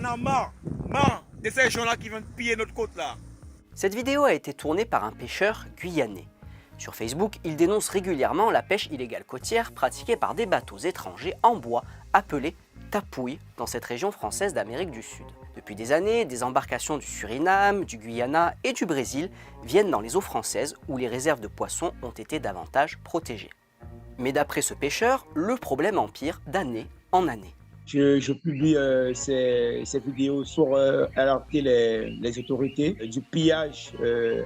a marre de ces gens-là qui viennent piller notre côte là. Cette vidéo a été tournée par un pêcheur guyanais. Sur Facebook, il dénonce régulièrement la pêche illégale côtière pratiquée par des bateaux étrangers en bois appelés tapouilles dans cette région française d'Amérique du Sud. Depuis des années, des embarcations du Suriname, du Guyana et du Brésil viennent dans les eaux françaises où les réserves de poissons ont été davantage protégées. Mais d'après ce pêcheur, le problème empire d'année en année. Je publie ces vidéos pour alerter les autorités du pillage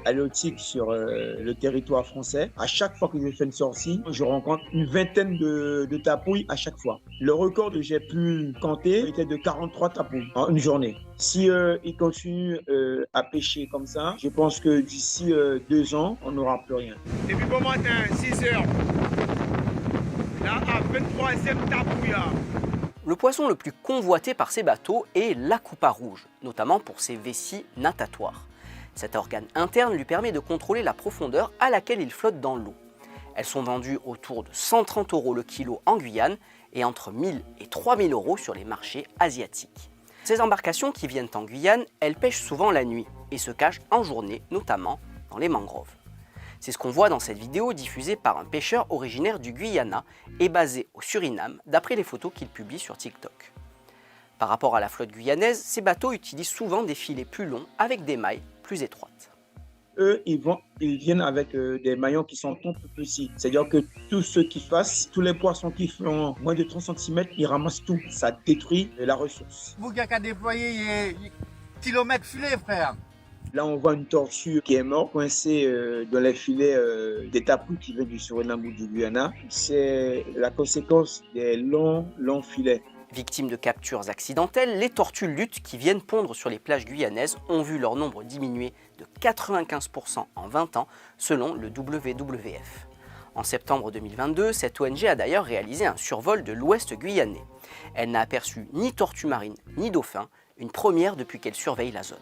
halieutique sur le territoire français. À chaque fois que je fais une sortie, je rencontre une vingtaine de tapouilles à chaque fois. Le record que j'ai pu compter était de 43 tapouilles en une journée. Si ils continuent à pêcher comme ça, je pense que d'ici 2 ans, on n'aura plus rien. Depuis bon matin, 6 heures, là, à 23e tapouille. Le poisson le plus convoité par ces bateaux est l'acoupa rouge, notamment pour ses vessies natatoires. Cet organe interne lui permet de contrôler la profondeur à laquelle il flotte dans l'eau. Elles sont vendues autour de 130 € le kilo en Guyane et entre 1000 et 3000 € sur les marchés asiatiques. Ces embarcations qui viennent en Guyane, elles pêchent souvent la nuit et se cachent en journée, notamment dans les mangroves. C'est ce qu'on voit dans cette vidéo diffusée par un pêcheur originaire du Guyana et basé au Suriname, d'après les photos qu'il publie sur TikTok. Par rapport à la flotte guyanaise, ces bateaux utilisent souvent des filets plus longs avec des mailles plus étroites. Eux, ils viennent avec des maillons qui sont tout petits. C'est-à-dire que tous ceux qui fassent, tous les poissons qui font moins de 30 cm, ils ramassent tout. Ça détruit la ressource. Vous qui avez déployé kilomètres filets, frère. Là, on voit une tortue qui est morte, coincée dans les filets des tapouilles qui viennent du Suriname ou du Guyana. C'est la conséquence des longs filets. Victimes de captures accidentelles, les tortues luttes qui viennent pondre sur les plages guyanaises ont vu leur nombre diminuer de 95% en 20 ans, selon le WWF. En septembre 2022, cette ONG a d'ailleurs réalisé un survol de l'ouest guyanais. Elle n'a aperçu ni tortues marines ni dauphins, une première depuis qu'elle surveille la zone.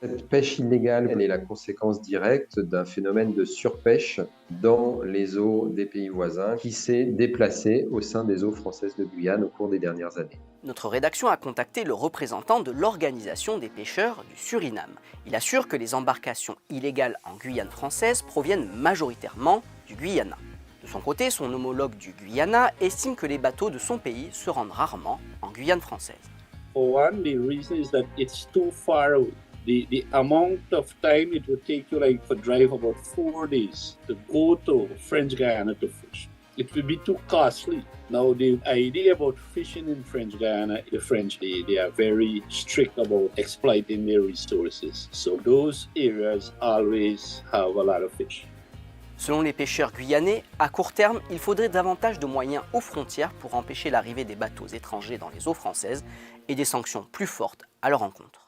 Cette pêche illégale, elle est la conséquence directe d'un phénomène de surpêche dans les eaux des pays voisins qui s'est déplacé au sein des eaux françaises de Guyane au cours des dernières années. Notre rédaction a contacté le représentant de l'Organisation des pêcheurs du Suriname. Il assure que les embarcations illégales en Guyane française proviennent majoritairement du Guyana. De son côté, son homologue du Guyana estime que les bateaux de son pays se rendent rarement en Guyane française. For one, the reason is that it's too far away. The amount of time it would take you for drive about 4 days to go to French Guiana to fish. It would be too costly. Now the idea about fishing in French Guiana, the French, they are very strict about exploiting their resources. So those areas always have a lot of fish. Selon les pêcheurs guyanais, à court terme, il faudrait davantage de moyens aux frontières pour empêcher l'arrivée des bateaux étrangers dans les eaux françaises et des sanctions plus fortes à leur encontre.